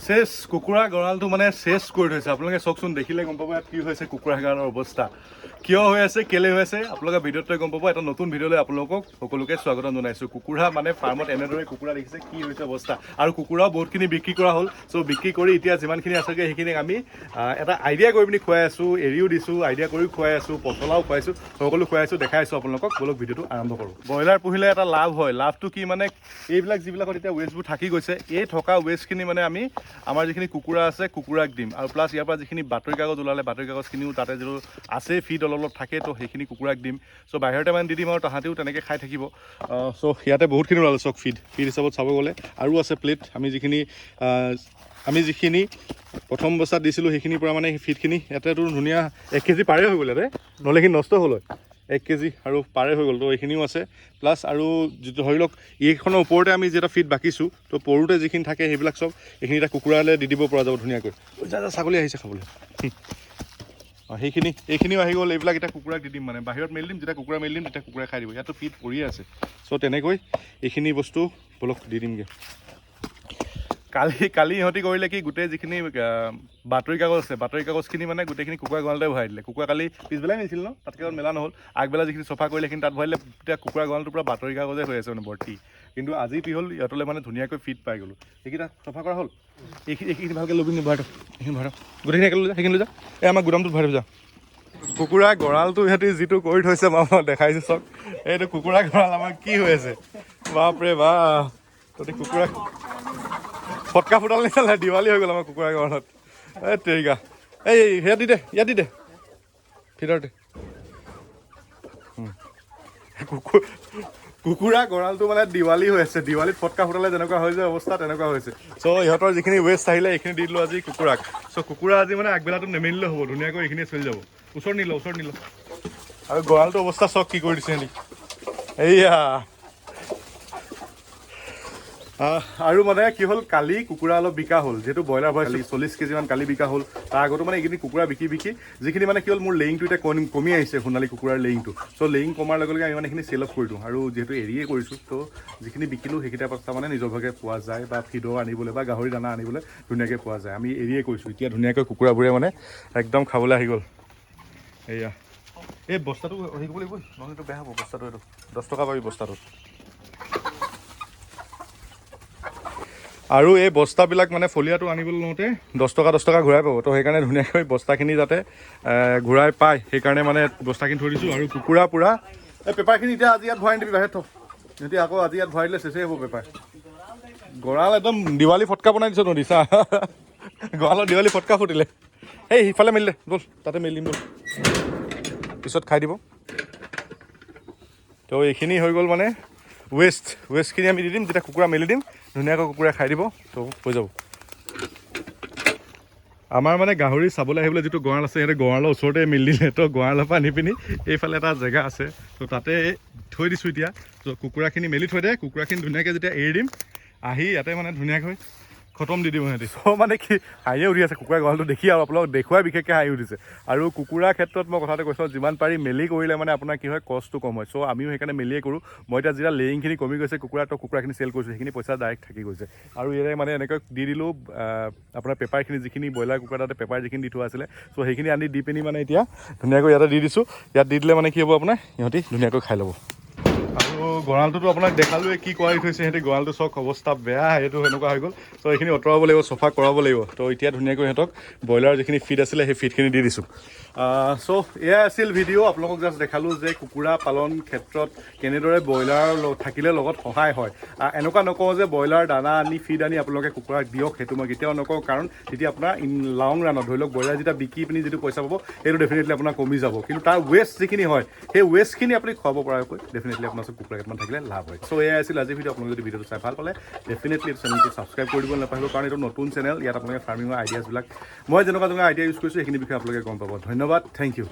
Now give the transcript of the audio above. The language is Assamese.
শেষ কুকুৰা গঁৰালটো মানে শেষ কৰি থৈছে আপোনালোকে চাওকচোন দেখিলে গম পাব ইয়াত কি হৈছে কুকুৰা গঁৰালৰ অৱস্থা কিয় হৈ আছে কেলে হৈ আছে আপোনালোকে ভিডিঅ'টোৱে গম পাব এটা নতুন ভিডিঅ'লৈ আপোনালোকক সকলোকে স্বাগতম জনাইছোঁ কুকুৰা মানে ফাৰ্মত এনেদৰে কুকুৰা দেখিছে কি হৈছে অৱস্থা আৰু কুকুৰাও বহুতখিনি বিক্ৰী কৰা হ'ল চ' বিক্ৰী কৰি এতিয়া যিমানখিনি আছেগৈ সেইখিনি আমি এটা আইডিয়া কৰি পিনি খুৱাই আছোঁ এৰিও দিছোঁ আইডিয়া কৰিও খুৱাই আছোঁ পচলাও খুৱাইছোঁ সকলো খুৱাই আছোঁ দেখাই আছোঁ আপোনালোকক বলক ভিডিঅ'টো আৰম্ভ কৰোঁ ব্ৰইলাৰ পুহিলে এটা লাভ হয় লাভটো কি মানে এইবিলাক যিবিলাকত এতিয়া ৱেষ্টবোৰ থাকি গৈছে এই থকা ৱেষ্টখিনি মানে আমি আমাৰ যিখিনি কুকুৰা আছে কুকুৰাক দিম আৰু প্লাছ ইয়াৰ পৰা যিখিনি বাতৰি কাগজ ওলালে বাতৰি কাগজখিনিও তাতে যিটো আছে ফিড অলপ থাকে তো সেইখিনি কুকুৰাক দিম চ' বাহিৰতে মানে দি দিম আৰু তাহাঁতেও তেনেকৈ খাই থাকিব চ' ইয়াতে বহুতখিনি ওলালে চক ফিড হিচাপত চাব গ'লে আৰু আছে প্লেট আমি যিখিনি প্ৰথম অৱস্থাত দিছিলোঁ সেইখিনিৰ পৰা মানে ফিডখিনি ইয়াতেতো ধুনীয়া 1 কেজি পাৰে হৈ গ'ল ইয়াতে নহ'লে এইখিনি নষ্ট হ'ল হয় 1 কেজি আৰু পাৰে হৈ গ'ল তো এইখিনিও আছে প্লাছ আৰু যিটো ধৰি লওক এইখনৰ ওপৰতে আমি যেটা ফিড বাকিছোঁ তো পৰোতে যিখিনি থাকে সেইবিলাক চব এইখিনি এটা কুকুৰালৈ দি দিব পৰা যাব ধুনীয়াকৈ ছাগলী আহিছে খাবলৈ এইখিনিও আহি গ'ল এইবিলাক এতিয়া কুকুৰাক দি দিম মানে বাহিৰত মেলি দিম যেতিয়া কুকুৰা মেলি দিম তেতিয়া কুকুৰাই খাই দিব ইয়াতো ফিড পৰিয়ে আছে চ' তেনেকৈ এইখিনি বস্তু বলক দি দিমগৈ কালি ইহঁতি কৰিলে কি গোটেই যিখিনি বাতৰি কাগজ আছে বাতৰি কাগজখিনি মানে গোটেইখিনি কুকুৰা গঁৰালতে ভৰাই দিলে কুকুৰা কালি পিছবেলাই মিলিছিল ন তাতকৈ মেলা নহ'ল আগবেলা যিখিনি চফা কৰিলে সেইখিনি তাত ভৰাইলে তেতিয়া কুকুৰা গঁৰালটোৰ পৰা বাতৰি কাগজে হৈ আছে মানে ভৰ্তি কিন্তু আজি কি হ'ল ইহঁতলৈ মানে ধুনীয়াকৈ ফিড পাই গ'লোঁ সেইকেইটা চফা কৰা হ'ল এইখিনি ভালকৈ ল'বি ভৰাই থওঁ এইখিনি ভৰাই থওঁ গোটেইখিনি একেলৈ যা সেইখিনি লৈ যা এই আমাৰ গুদামটোত ভৰাই থৈ যা কুকুৰা গঁৰালটো সিহঁতি যিটো কৰি থৈছে মই দেখাইছোঁ চাওক এইটো কুকুৰা গঁৰাল আমাৰ কি হৈ আছে বাপৰে বাপ তহঁতি কুকুৰা ফটকা ফুটাল নিচালে দিৱালী হৈ গ'ল আমাৰ কুকুৰা গঁৰালত এই তেৰিকা এই ইয়াত দি দে ভিতৰতে কুকুৰা গঁৰালটো মানে দিৱালী হৈ আছে দিৱালীত ফটকা ফুটালে যেনেকুৱা হৈ যায় অৱস্থা তেনেকুৱা হৈছে চ' ইহঁতৰ যিখিনি ৱেষ্ট আহিলে এইখিনি দি দিলোঁ আজি কুকুৰাক চ' কুকুৰা আজি মানে আগবেলাটো নেমেলিলেও হ'ব ধুনীয়াকৈ এইখিনি চলি যাব ওচৰত নিল আৰু গঁৰালটো অৱস্থা চক কি কৰি দিছে সিহঁতি এইয়া আৰু মানে কি হ'ল কালি কুকুৰা অলপ বিকা হ'ল যিহেতু ব্ৰইলাৰ ভৰাইছিল 40 কেজিমান কালি বিকা হ'ল তাৰ আগতো মানে এইখিনি কুকুৰা বিকি যিখিনি মানে কি হ'ল মোৰ লেয়িংটো এতিয়া কমি আহিছে সোণালী কুকুৰাৰ লেয়িংটো চ' লেয়িং কমাৰ লগে লগে আমি মানে এইখিনি চেল অফ কৰি দিওঁ আৰু যিহেতু এৰিয়ে কৰিছোঁ তো যিখিনি বিকিলোঁ সেইকেইটা পইচা মানে নিজৰ ভাগে পোৱা যায় বা ফিডৰ আনিবলৈ বা গাহৰি দানা আনিবলৈ ধুনীয়াকৈ পোৱা যায় আমি এৰিয়ে কৰিছোঁ এতিয়া ধুনীয়াকৈ কুকুৰাবোৰে মানে একদম খাবলৈ আহি গ'ল এয়া এই বস্তাটো হেৰি কৰিব লাগিব নহ'লে এইটো বেয়া হ'ব বস্তাটো এইটো 10 টকা পাবি বস্তাটোত আৰু এই বস্তাবিলাক মানে ফলিয়াটো আনিবলৈ লওঁতে 10 টকা ঘূৰাই পাব তো সেইকাৰণে ধুনীয়াকৈ বস্তাখিনি যাতে ঘূৰাই পায় সেইকাৰণে মানে বস্তাখিনি থৈ দিছোঁ আৰু কুকুৰা পূৰা এই পেপাৰখিনি এতিয়া আজি ইয়াত ভৰাই দিবি বাহিৰত থ এতিয়া আকৌ আজি ইয়াত ভৰাই দিলে চেচেই হ'ব পেপাৰ গঁৰাল একদম দিৱালী ফটকা বনাই দিছ নদিছা গঁৰালত দিৱালী ফটকা ফুটিলে এই সিফালে মেলিলে ব'ল তাতে মেলি দিম ব'ল পিছত খাই দিব তো এইখিনি হৈ গ'ল মানে ৱেষ্টখিনি আমি দি দিম যেতিয়া কুকুৰা মেলি দিম ধুনীয়াকৈ কুকুৰাই খাই দিব তো হৈ যাব আমাৰ মানে গাহৰি চাবলৈ আহিবলৈ যিটো গঁৰাল আছে সিহঁতে গঁৰালৰ ওচৰতে মেলি দিলে তো গঁৰালৰ পৰা আনি পিনি এইফালে এটা জেগা আছে তো তাতে থৈ দিছোঁ এতিয়া তো কুকুৰাখিনি মেলি থৈ দে কুকুৰাখিনি ধুনীয়াকৈ যেতিয়া এৰি দিম আহি ইয়াতে মানে ধুনীয়াকৈ খতম দি দিব সিহঁতি চ' মানে কি হাঁহিয়ে উঠি আছে কুকুৰা গঁৰালটো দেখি আৰু আপোনালোকক দেখুৱাই বিশেষকৈ হাঁহি উঠিছে আৰু কুকুৰাৰ ক্ষেত্ৰত মই কথাটো কৈছোঁ যিমান পাৰি মেলি কৰিলে মানে আপোনাৰ কি হয় কষ্টটো কম হয় চ' আমিও সেইকাৰণে মেলিয়ে কৰোঁ মই এতিয়া যেতিয়া লেয়িংখিনি কমি গৈছে কুকুৰাখিনি চেল কৰিছোঁ সেইখিনি পইচা ডাইৰেক্ট থাকি গৈছে আৰু ইয়াৰে মানে এনেকৈ দি দিলোঁ আপোনাৰ পেপাৰখিনি যিখিনি ব্ৰইলাৰ কুকুৰা তাতে পেপাৰ যিখিনি দি থোৱা আছিলে চ' সেইখিনি আনি দি পিনি মানে এতিয়া ধুনীয়াকৈ ইয়াতে দি দিছোঁ ইয়াত দি দিলে মানে কি হ'ব আপোনাৰ সিহঁতি ধুনীয়াকৈ খাই ল'ব আৰু গঁৰালটোতো আপোনাক দেখালোৱে কি কৰি থৈছে সিহঁতি গঁৰালটো চক অৱস্থা বেয়া এইটো সেনেকুৱা হৈ গ'ল চ' এইখিনি আঁতৰাব লাগিব চফা কৰাব লাগিব তো এতিয়া ধুনীয়াকৈ সিহঁতক ব্ৰইলাৰ যিখিনি ফিড আছিলে সেই ফিডখিনি দি দিছোঁ চ' এয়াই আছিল ভিডিঅ' আপোনালোকক জাষ্ট দেখালোঁ যে কুকুৰা পালন ক্ষেত্ৰত কেনেদৰে ব্ৰইলাৰ থাকিলে লগত সহায় হয় এনেকুৱা নকওঁ যে ব্ৰইলাৰ দানা আনি ফিড আনি আপোনালোকে কুকুৰাক দিয়ক সেইটো মই কেতিয়াও নকওঁ কাৰণ তেতিয়া আপোনাৰ লং ৰাণত ধৰি লওক ব্ৰইলাৰ যেতিয়া বিকি পিনি যিটো পইচা পাব সেইটো ডেফিনেটলি আপোনাৰ কমি যাব কিন্তু তাৰ ৱেষ্ট যিখিনি হয় সেই ৱেষ্টখিনি আপুনি খুৱাব পৰাকৈ ডেফিনেটলি আপোনাৰ ওচৰত কুকুৰা কেইটামান থাকিলে লাভ হয় চ' এয়াই আছিল আজি ভিডিঅ' আপোনালোকে যদি ভিডিঅ'টো চাই ভাল পালে ডেফিনেটলি চেনেলটো ছাবস্ক্ৰাইব কৰি দিব নাপাহৰিব কাৰণ এইটো নতুন চেনেল ইয়াত আপোনালোকে ফাৰ্মিঙৰ আইডিয়াছবিলাক মই যেনেকুৱা আইডিয়া ইউজ কৰিছোঁ সেইখিনি বিষয়ে আপোনালোকে গম পাব ধন্যবাদ থেংক ইউ